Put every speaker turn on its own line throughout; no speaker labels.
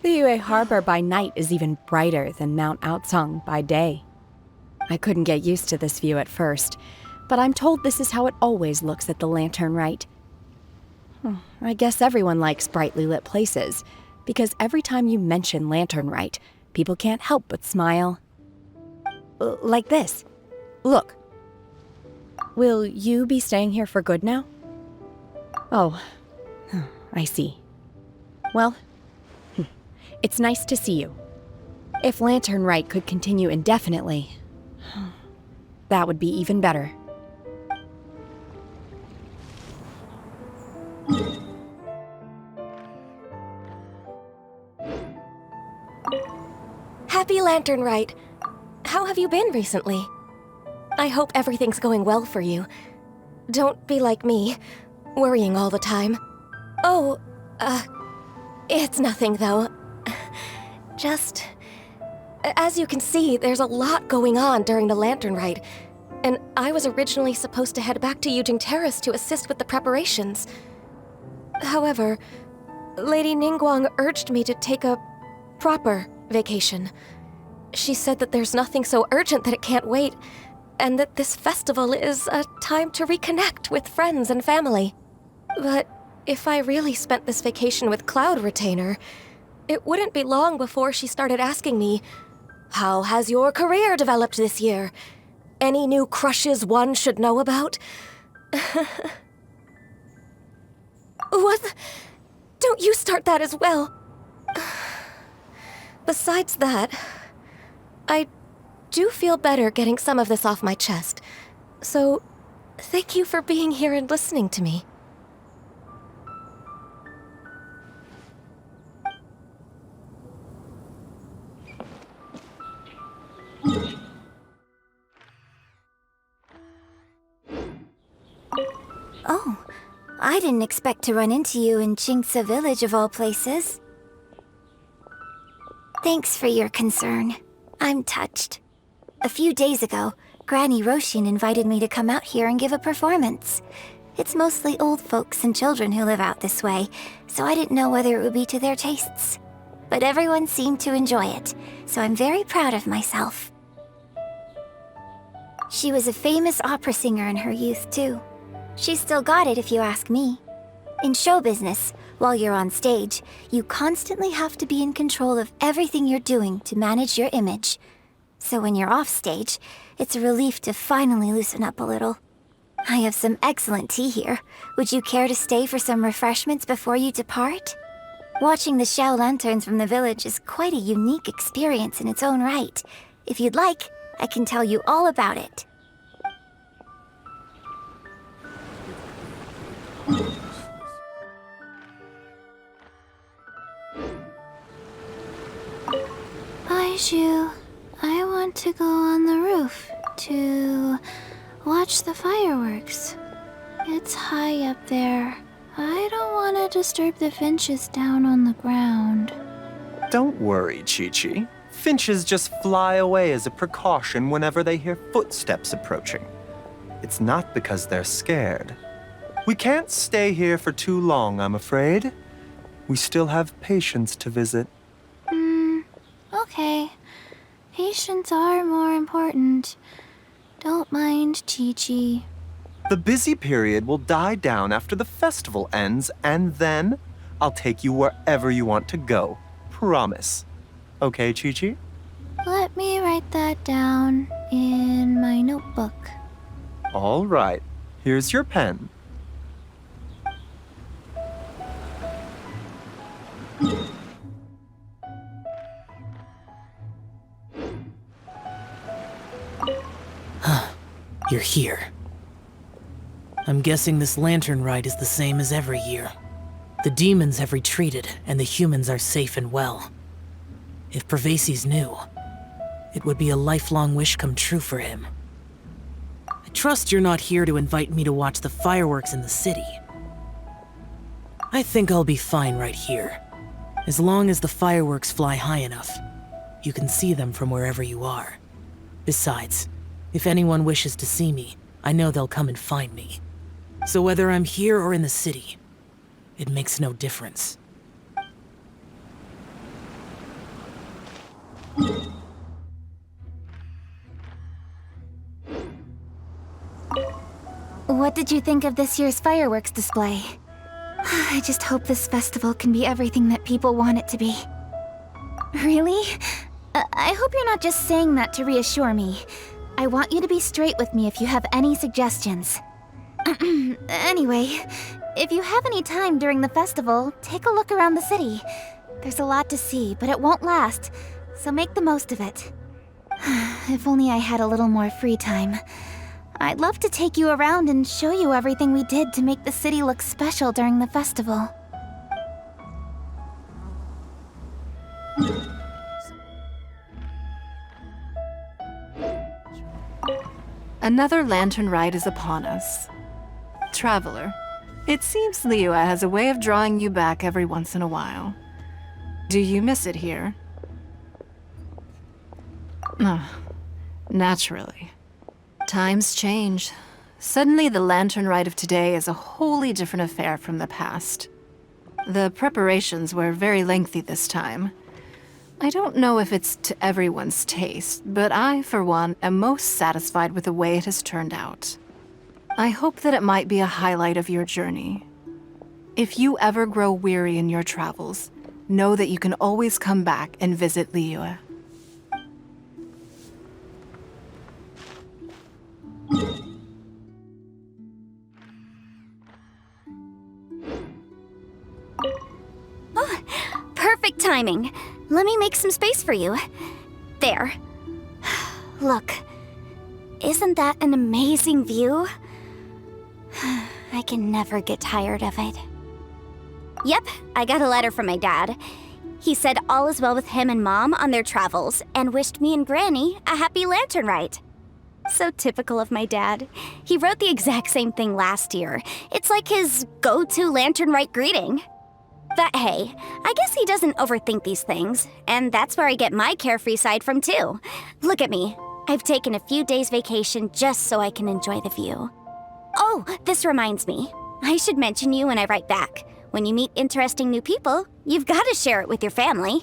Liyue Harbor by night is even brighter than Mount Aocang by day. I couldn't get used to this view at first, but I'm told this is how it always looks at the Lantern Rite. I guess everyone likes brightly lit places, because every time you mention Lantern Rite, people can't help but smile. Like this. Look. Will you be staying here for good now? Oh, I see. Well, it's nice to see you. If Lantern Rite could continue indefinitely, that would be even better.
Happy Lantern Rite. How have you been recently? I hope everything's going well for you. Don't be like me, worrying all the time. Oh, it's nothing though. Just... As you can see, there's a lot going on during the Lantern Rite, and I was originally supposed to head back to Yujing Terrace to assist with the preparations. However, Lady Ningguang urged me to take a proper vacation. She said that there's nothing so urgent that it can't wait, and that this festival is a time to reconnect with friends and family. But if I really spent this vacation with Cloud Retainer, it wouldn't be long before she started asking me, "How has your career developed this year? Any new crushes one should know about?" What? Don't you start that as well. Besides that, I do feel better getting some of this off my chest. So, thank you for being here and listening to me.
Oh, I didn't expect to run into you in Qingce village of all places. Thanks for your concern. I'm touched. A few days ago, Granny Roshin invited me to come out here and give a performance. It's mostly old folks and children who live out this way, so I didn't know whether it would be to their tastes. But everyone seemed to enjoy it, so I'm very proud of myself. She was a famous opera singer in her youth, too. She's still got it if you ask me. In show business, while you're on stage, you constantly have to be in control of everything you're doing to manage your image. So when you're off stage, it's a relief to finally loosen up a little. I have some excellent tea here. Would you care to stay for some refreshments before you depart? Watching the Xiao lanterns from the village is quite a unique experience in its own right. If you'd like, I can tell you all about it. Baizhu, I want to go on the roof to watch the fireworks. It's high up there. I don't want to disturb the finches down on the ground.
Don't worry, Qiqi. Finches just fly away as a precaution whenever they hear footsteps approaching. It's not because they're scared. We can't stay here for too long, I'm afraid. We still have patients to visit.
Okay. Patients are more important. Don't mind, Qiqi.
The busy period will die down after the festival ends, and then I'll take you wherever you want to go. Promise. Okay, Qiqi?
Let me write that down in my notebook.
All right. Here's your pen.
You're here. I'm guessing this Lantern Rite is the same as every year. The demons have retreated, and the humans are safe and well. If Pervasi's knew, it would be a lifelong wish come true for him. I trust you're not here to invite me to watch the fireworks in the city. I think I'll be fine right here. As long as the fireworks fly high enough, you can see them from wherever you are. Besides, if anyone wishes to see me, I know they'll come and find me. So whether I'm here or in the city, it makes no difference.
What did you think of this year's fireworks display? I just hope this festival can be everything that people want it to be. Really? I hope you're not just saying that to reassure me. I want you to be straight with me if you have any suggestions. Anyway, if you have any time during the festival, take a look around the city. There's a lot to see, but it won't last, so make the most of it. If only I had a little more free time. I'd love to take you around and show you everything we did to make the city look special during the festival.
Another Lantern Rite is upon us. Traveler, it seems Liyue has a way of drawing you back every once in a while. Do you miss it here? Naturally. Times change. Suddenly the Lantern Rite of today is a wholly different affair from the past. The preparations were very lengthy this time. I don't know if it's to everyone's taste, but I, for one, am most satisfied with the way it has turned out. I hope that it might be a highlight of your journey. If you ever grow weary in your travels, know that you can always come back and visit Liyue.
Oh, perfect timing. Let me make some space for you. There. Look. Isn't that an amazing view? I can never get tired of it. Yep, I got a letter from my dad. He said all is well with him and Mom on their travels and wished me and Granny a happy Lantern Rite. So typical of my dad. He wrote the exact same thing last year. It's like his go-to Lantern Rite greeting. But hey, I guess he doesn't overthink these things, and that's where I get my carefree side from too. Look at me. I've taken a few days vacation just so I can enjoy the view. Oh, this reminds me. I should mention you when I write back. When you meet interesting new people, you've got to share it with your family.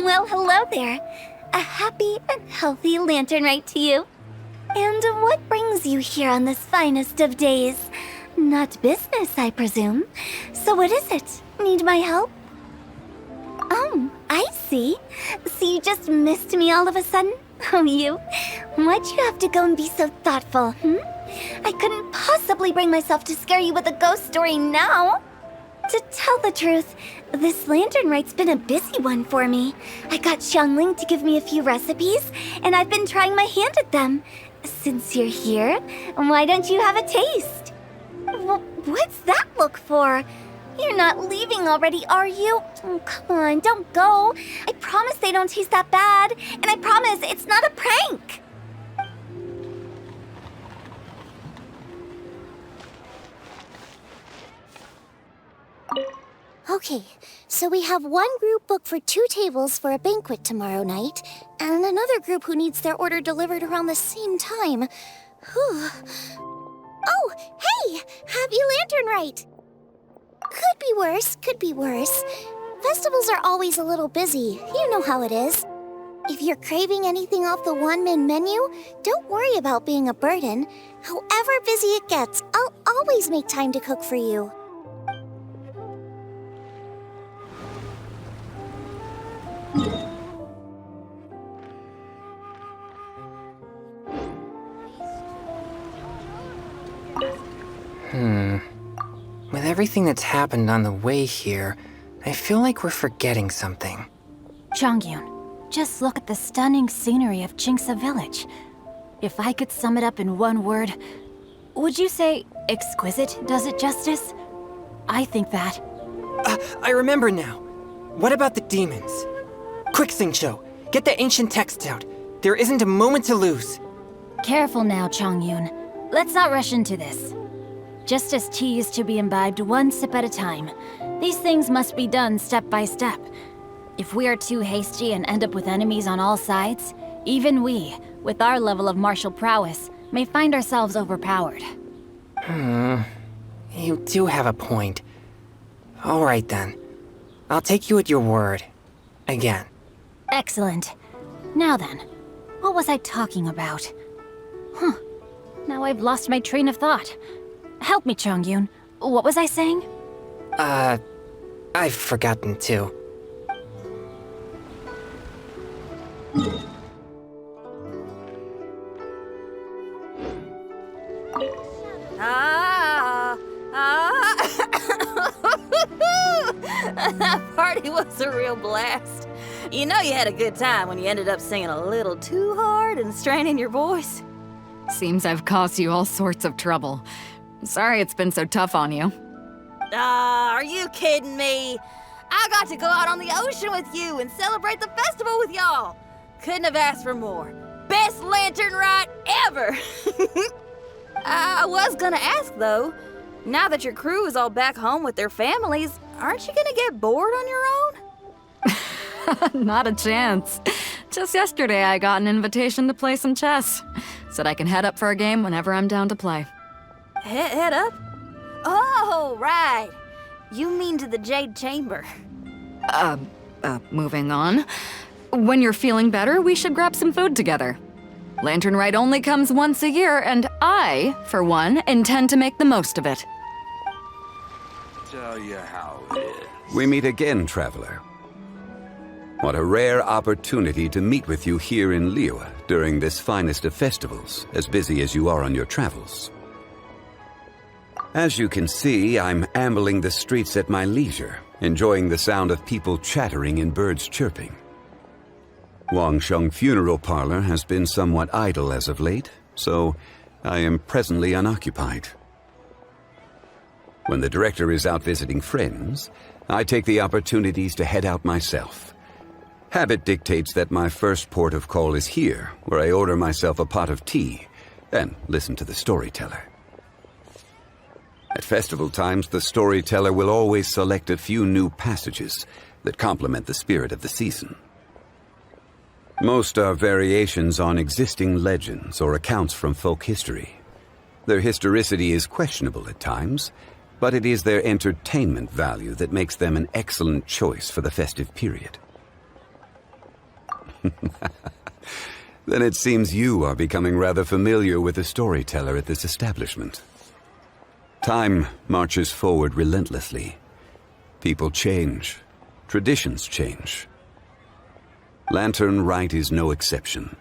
Well, hello there. A happy and healthy Lantern Rite to you. And what brings you here on this finest of days? Not business, I presume. So what is it? Need my help? Oh, I see. So you just missed me all of a sudden? Oh, you? Why'd you have to go and be so thoughtful, I couldn't possibly bring myself to scare you with a ghost story now. To tell the truth, this Lantern Rite's been a busy one for me. I got Xiangling to give me a few recipes, and I've been trying my hand at them. Since you're here, why don't you have a taste? What's that look for? You're not leaving already, are you? Oh, come on, don't go. I promise they don't taste that bad, and I promise it's not a prank.
Okay, so we have one group booked for 2 tables for a banquet tomorrow night, and another group who needs their order delivered around the same time. Whew. Oh, hey! Happy Lantern Rite! Could be worse, could be worse. Festivals are always a little busy, you know how it is. If you're craving anything off the one-man menu, don't worry about being a burden. However busy it gets, I'll always make time to cook for you.
With everything that's happened on the way here, I feel like we're forgetting something.
Chongyun, just look at the stunning scenery of Qingce Village. If I could sum it up in one word, would you say exquisite does it justice? I think that.
I remember now. What about the demons? Quick, Xingqiu, get the ancient texts out. There isn't a moment to lose.
Careful now, Chongyun. Let's not rush into this. Justice tea is to be imbibed one sip at a time.
These things must be done step by step. If we are too hasty and end up with enemies on all sides, even we, with our level of martial prowess, may find ourselves overpowered.
You do have a point. All right then. I'll take you at your word. Again.
Excellent. Now then, what was I talking about? Now I've lost my train of thought. Help me, Chongyun. What was I saying?
I've forgotten too.
That party was a real blast. You know you had a good time when you ended up singing a little too hard and straining your voice.
Seems I've caused you all sorts of trouble. Sorry it's been so tough on you.
Are you kidding me? I got to go out on the ocean with you and celebrate the festival with y'all. Couldn't have asked for more. Best Lantern Rite ever! I was gonna ask though, now that your crew is all back home with their families, aren't you gonna get bored on your own?
Not a chance. Just yesterday I got an invitation to play some chess. Said I can head up for a game whenever I'm down to play.
Head up? Oh, right. You mean to the Jade Chamber.
Moving on. When you're feeling better, we should grab some food together. Lantern Rite only comes once a year, and I, for one, intend to make the most of it.
Tell you how it is. We meet again, traveler. What a rare opportunity to meet with you here in Liyue during this finest of festivals, as busy as you are on your travels. As you can see, I'm ambling the streets at my leisure, enjoying the sound of people chattering and birds chirping. Wangsheng Funeral Parlor has been somewhat idle as of late, so I am presently unoccupied. When the director is out visiting friends, I take the opportunities to head out myself. Habit dictates that my first port of call is here, where I order myself a pot of tea and listen to the storyteller. At festival times, the storyteller will always select a few new passages that complement the spirit of the season. Most are variations on existing legends or accounts from folk history. Their historicity is questionable at times, but it is their entertainment value that makes them an excellent choice for the festive period. Then it seems you are becoming rather familiar with the storyteller at this establishment. Time marches forward relentlessly. People change. Traditions change. Lantern Rite is no exception.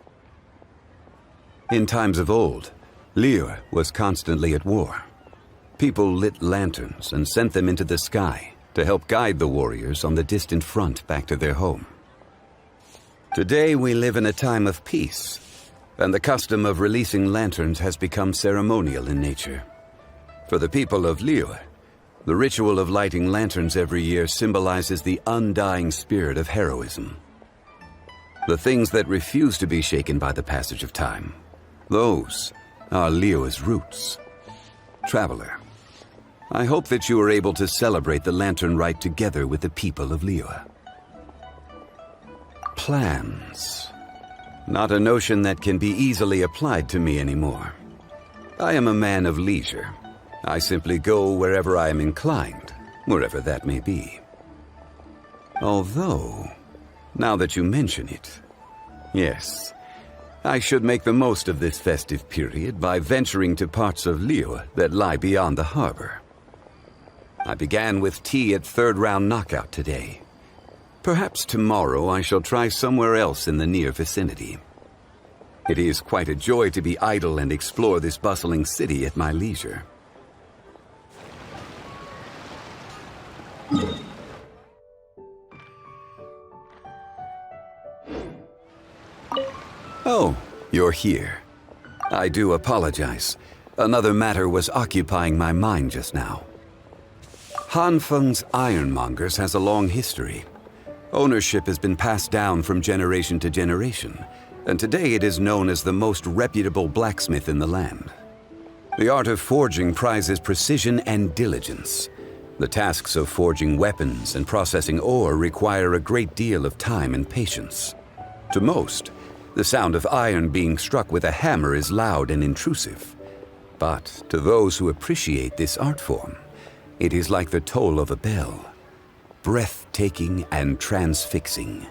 In times of old, Liyue was constantly at war. People lit lanterns and sent them into the sky to help guide the warriors on the distant front back to their home. Today we live in a time of peace, and the custom of releasing lanterns has become ceremonial in nature. For the people of Liyue, the ritual of lighting lanterns every year symbolizes the undying spirit of heroism. The things that refuse to be shaken by the passage of time, those are Liyue's roots. Traveler, I hope that you are able to celebrate the Lantern Rite together with the people of Liyue. Plans. Not a notion that can be easily applied to me anymore. I am a man of leisure. I simply go wherever I am inclined, wherever that may be. Although, now that you mention it, yes, I should make the most of this festive period by venturing to parts of Liyue that lie beyond the harbor. I began with tea at third round knockout today. Perhaps tomorrow I shall try somewhere else in the near vicinity. It is quite a joy to be idle and explore this bustling city at my leisure. Oh, you're here. I do apologize. Another matter was occupying my mind just now. Hanfeng's Ironmongers has a long history. Ownership has been passed down from generation to generation, and today it is known as the most reputable blacksmith in the land. The art of forging prizes precision and diligence. The tasks of forging weapons and processing ore require a great deal of time and patience. To most, the sound of iron being struck with a hammer is loud and intrusive. But to those who appreciate this art form, it is like the toll of a bell, breathtaking and transfixing.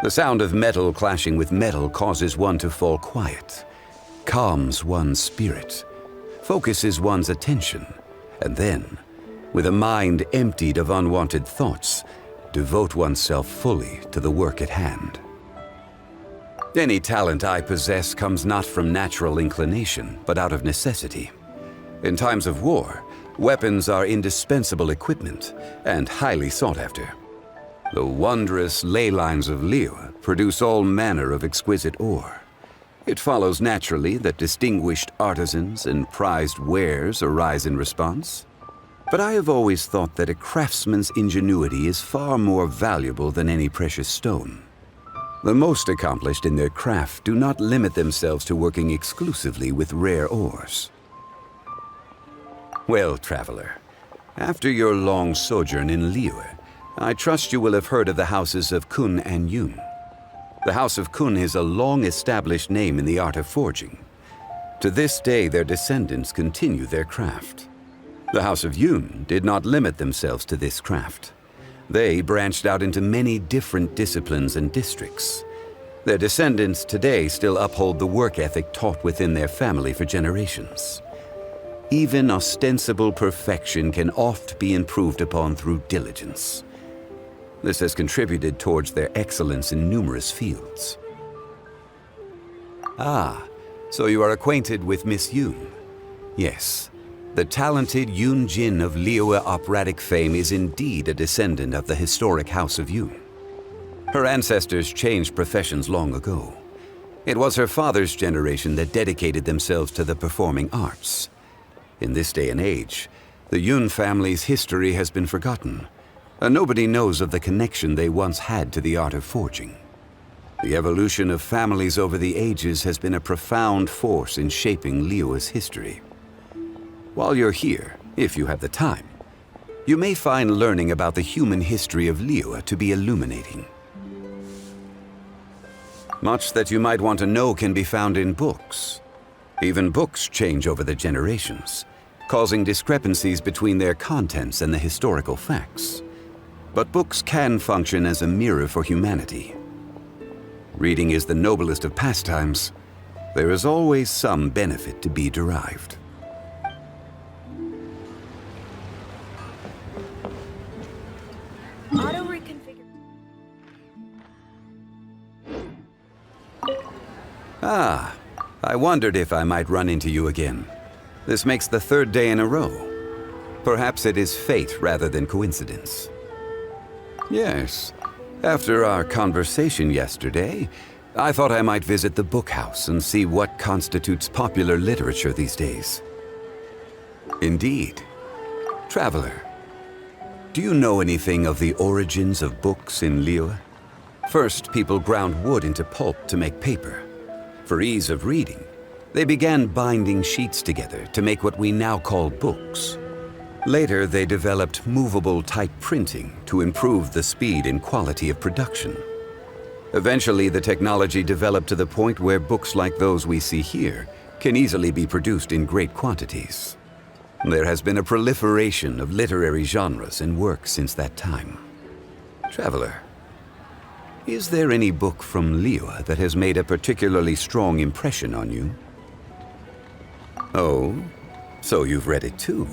The sound of metal clashing with metal causes one to fall quiet, calms one's spirit, focuses one's attention, and then, with a mind emptied of unwanted thoughts, devote oneself fully to the work at hand. Any talent I possess comes not from natural inclination, but out of necessity. In times of war, weapons are indispensable equipment and highly sought after. The wondrous ley lines of Liyue produce all manner of exquisite ore. It follows naturally that distinguished artisans and prized wares arise in response. But I have always thought that a craftsman's ingenuity is far more valuable than any precious stone. The most accomplished in their craft do not limit themselves to working exclusively with rare ores. Well, traveler, after your long sojourn in Liyue, I trust you will have heard of the houses of Kun and Yun. The House of Kun is a long-established name in the art of forging. To this day, their descendants continue their craft. The House of Yun did not limit themselves to this craft. They branched out into many different disciplines and districts. Their descendants today still uphold the work ethic taught within their family for generations. Even ostensible perfection can oft be improved upon through diligence. This has contributed towards their excellence in numerous fields. Ah, so you are acquainted with Miss Yun? Yes, the talented Yun Jin of Liyue operatic fame is indeed a descendant of the historic House of Yun. Her ancestors changed professions long ago. It was her father's generation that dedicated themselves to the performing arts. In this day and age, the Yun family's history has been forgotten, and nobody knows of the connection they once had to the art of forging. The evolution of families over the ages has been a profound force in shaping Liyue's history. While you're here, if you have the time, you may find learning about the human history of Liyue to be illuminating. Much that you might want to know can be found in books. Even books change over the generations, causing discrepancies between their contents and the historical facts. But books can function as a mirror for humanity. Reading is the noblest of pastimes. There is always some benefit to be derived. Ah, I wondered if I might run into you again. This makes the third day in a row. Perhaps it is fate rather than coincidence. Yes, after our conversation yesterday, I thought I might visit the book house and see what constitutes popular literature these days. Indeed. Traveler, do you know anything of the origins of books in Liyue? First, people ground wood into pulp to make paper. For ease of reading, they began binding sheets together to make what we now call books. Later, they developed movable type printing to improve the speed and quality of production. Eventually, the technology developed to the point where books like those we see here can easily be produced in great quantities. There has been a proliferation of literary genres and works since that time. Traveler, is there any book from Liyue that has made a particularly strong impression on you? Oh, so you've read it too.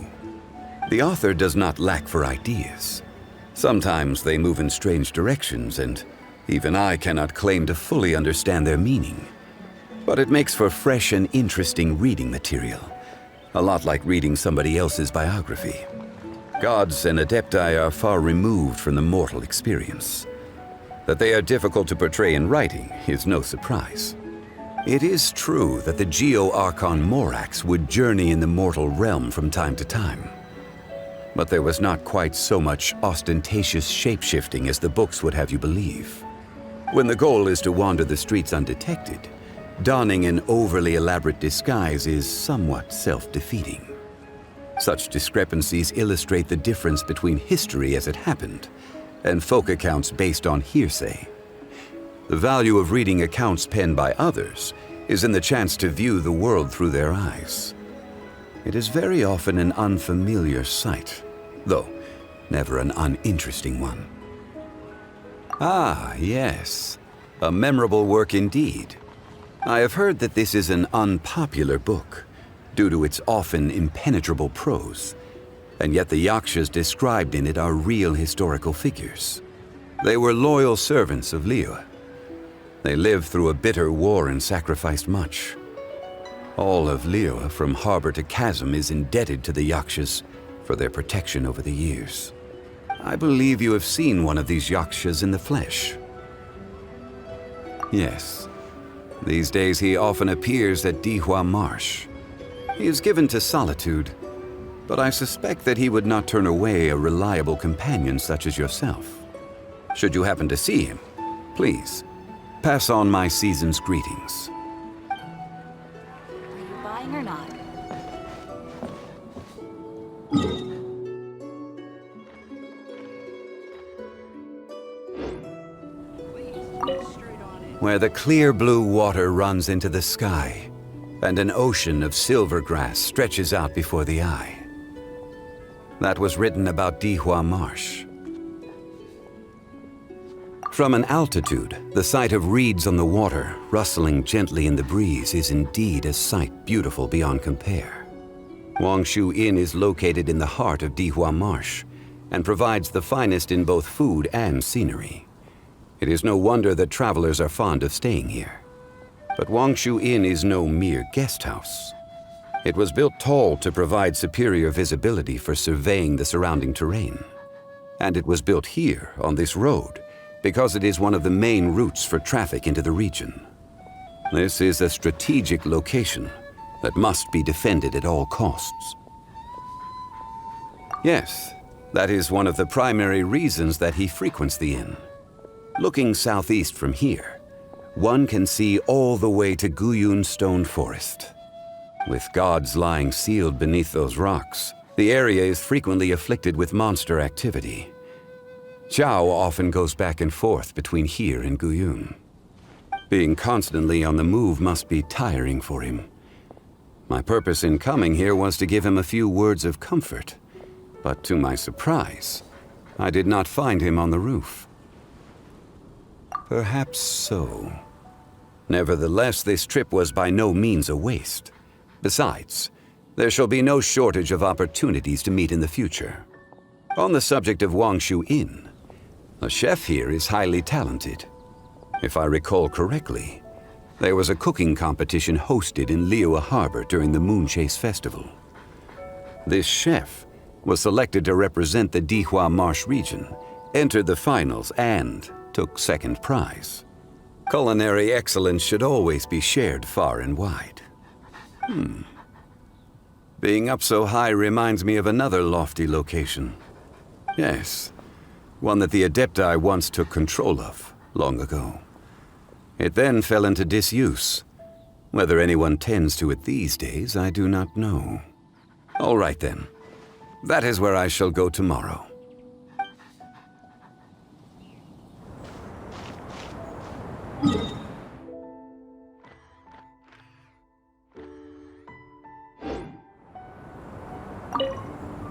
The author does not lack for ideas. Sometimes they move in strange directions, and even I cannot claim to fully understand their meaning. But it makes for fresh and interesting reading material, a lot like reading somebody else's biography. Gods and adepti are far removed from the mortal experience. That they are difficult to portray in writing is no surprise. It is true that the Geo-Archon Morax would journey in the mortal realm from time to time. But there was not quite so much ostentatious shape-shifting as the books would have you believe. When the goal is to wander the streets donning an overly elaborate disguise is somewhat self-defeating. Such discrepancies illustrate the difference between history as it happened and folk accounts based on hearsay. The value of reading accounts penned by others is in the chance to view the world through their eyes. It is very often an unfamiliar sight, though never an uninteresting one. Ah, yes. A memorable work indeed. I have heard that this is an unpopular book, due to its often impenetrable prose, and yet the yakshas described in it are real historical figures. They were loyal servants of Liyue. They lived through a bitter war and sacrificed much. All of Liyue, from harbor to chasm, is indebted to the yakshas for their protection over the years. I believe you have seen one of these yakshas in the flesh. Yes. These days he often appears at Dihua Marsh. He is given to solitude, but I suspect that he would not turn away a reliable companion such as yourself. Should you happen to see him, please, pass on my season's greetings.
Are you buying or not?
Where the clear blue water runs into the sky, and an ocean of silver grass stretches out before the eye. That was written about Dihua Marsh. From an altitude, the sight of reeds on the water rustling gently in the breeze is indeed a sight beautiful beyond compare. Wangshu Inn is located in the heart of Dihua Marsh and provides the finest in both food and scenery. It is no wonder that travelers are fond of staying here. But Wangshu Inn is no mere guest house. It was built tall to provide superior visibility for surveying the surrounding terrain. And it was built here, on this road, because it is one of the main routes for traffic into the region. This is a strategic location that must be defended at all costs. Yes, that is one of the primary reasons that he frequents the inn. Looking southeast from here, one can see all the way to Guyun Stone Forest. With gods lying sealed beneath those rocks, the area is frequently afflicted with monster activity. Xiao often goes back and forth between here and Guyun. Being constantly on the move must be tiring for him. My purpose in coming here was to give him a few words of comfort, but to my surprise, I did not find him on the roof. Perhaps so. Nevertheless, this trip was by no means a waste. Besides, there shall be no shortage of opportunities to meet in the future. On the subject of Wangshu Inn, the chef here is highly talented. If I recall correctly, there was a cooking competition hosted in Liyue Harbor during the Moon Chase Festival. This chef was selected to represent the Dihua Marsh region, entered the finals, and took second prize. Culinary excellence should always be shared far and wide. Being up so high reminds me of another lofty location. Yes, one that the Adepti once took control of, long ago. It then fell into disuse. Whether anyone tends to it these days, I do not know. All right then. That is where I shall go tomorrow.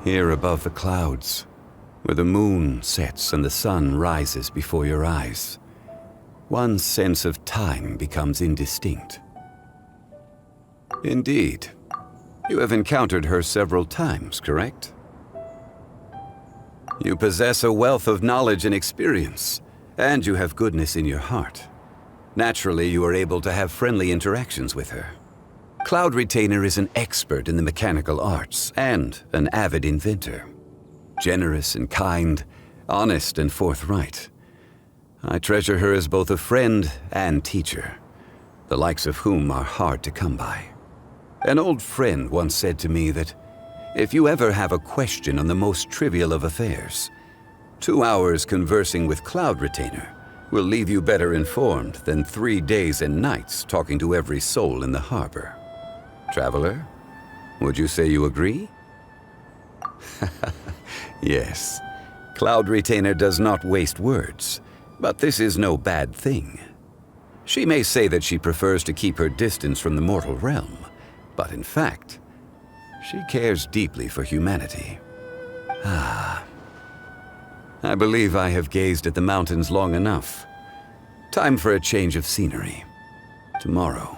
Here above the clouds, where the moon sets and the sun rises before your eyes, one's sense of time becomes indistinct. Indeed. You have encountered her several times, correct? You possess a wealth of knowledge and experience, and you have goodness in your heart. Naturally, you are able to have friendly interactions with her. Cloud Retainer is an expert in the mechanical arts and an avid inventor. Generous and kind, honest and forthright. I treasure her as both a friend and teacher, the likes of whom are hard to come by. An old friend once said to me that if you ever have a question on the most trivial of affairs, 2 hours conversing with Cloud Retainer will leave you better informed than 3 days and nights talking to every soul in the harbor. Traveler, would you say you agree? Yes, Cloud Retainer does not waste words, but this is no bad thing. She may say that she prefers to keep her distance from the mortal realm, but in fact, she cares deeply for humanity. I believe I have gazed at the mountains long enough. Time for a change of scenery. Tomorrow.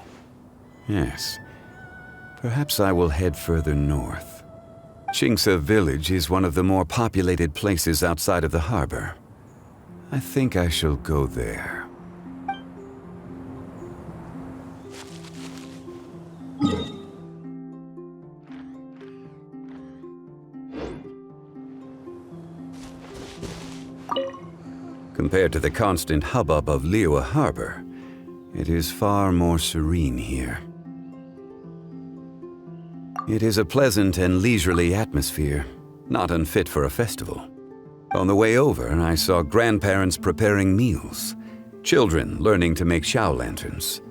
Yes. Perhaps I will head further north. Xingqiu village is one of the more populated places outside of the harbor. I think I shall go there. Compared to the constant hubbub of Liyue Harbor, it is far more serene here. It is a pleasant and leisurely atmosphere, not unfit for a festival. On the way over, I saw grandparents preparing meals, children learning to make Xiao lanterns.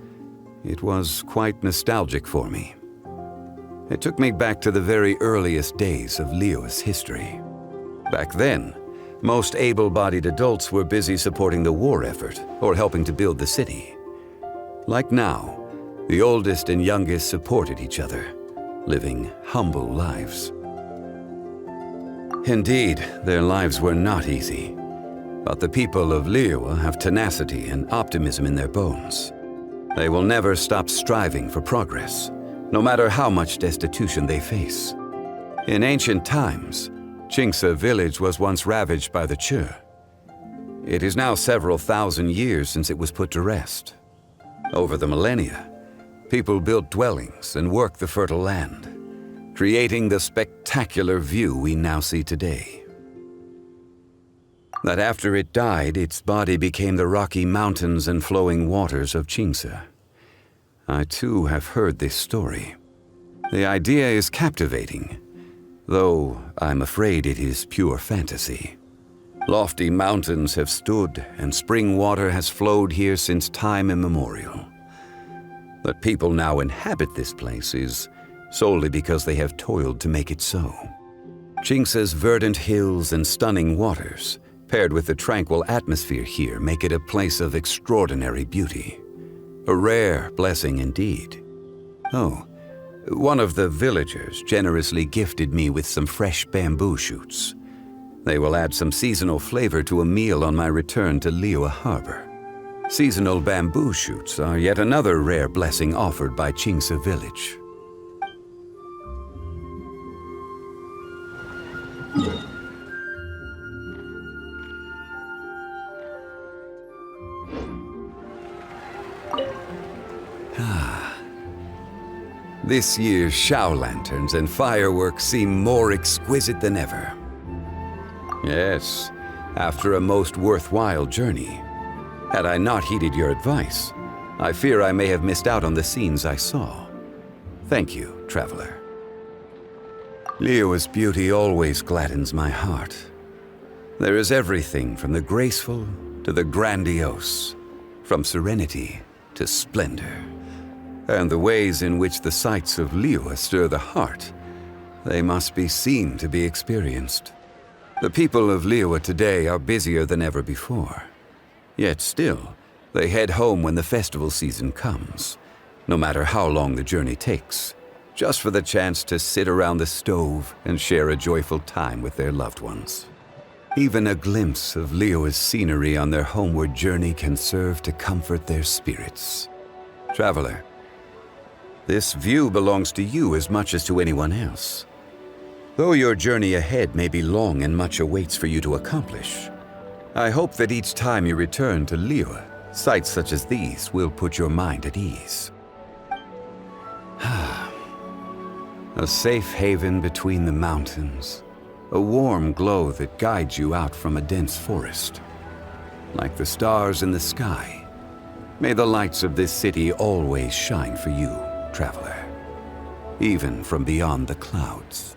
It was quite nostalgic for me. It took me back to the very earliest days of Liyue's history. Back then, most able-bodied adults were busy supporting the war effort or helping to build the city. Like now, the oldest and youngest supported each other, living humble lives. Indeed, their lives were not easy, but the people of Liyue have tenacity and optimism in their bones. They will never stop striving for progress, no matter how much destitution they face. In ancient times, Xingqiu village was once ravaged by the Che. It is now several thousand years since it was put to rest. Over the millennia, people built dwellings and worked the fertile land, creating the spectacular view we now see today. That after it died, its body became the rocky mountains and flowing waters of Xingqiu. I too have heard this story. The idea is captivating, though I'm afraid it is pure fantasy. Lofty mountains have stood, and spring water has flowed here since time immemorial. That people now inhabit this place is solely because they have toiled to make it so. Xingqiu's verdant hills and stunning waters, paired with the tranquil atmosphere here, make it a place of extraordinary beauty. A rare blessing indeed. Oh, one of the villagers generously gifted me with some fresh bamboo shoots. They will add some seasonal flavor to a meal on my return to Liyue Harbor. Seasonal bamboo shoots are yet another rare blessing offered by Xingqiu village. This year's Xiao lanterns and fireworks seem more exquisite than ever. Yes, after a most worthwhile journey. Had I not heeded your advice, I fear I may have missed out on the scenes I saw. Thank you, traveler. Liyue's beauty always gladdens my heart. There is everything from the graceful to the grandiose, from serenity to splendor. And the ways in which the sights of Liyue stir the heart, they must be seen to be experienced. The people of Liyue today are busier than ever before. Yet still, they head home when the festival season comes, no matter how long the journey takes, just for the chance to sit around the stove and share a joyful time with their loved ones. Even a glimpse of Liyue's scenery on their homeward journey can serve to comfort their spirits. Traveler, this view belongs to you as much as to anyone else. Though your journey ahead may be long and much awaits for you to accomplish, I hope that each time you return to Liyue, sights such as these will put your mind at ease. A safe haven between the mountains, a warm glow that guides you out from a dense forest. Like the stars in the sky, may the lights of this city always shine for you, traveler, even from beyond the clouds.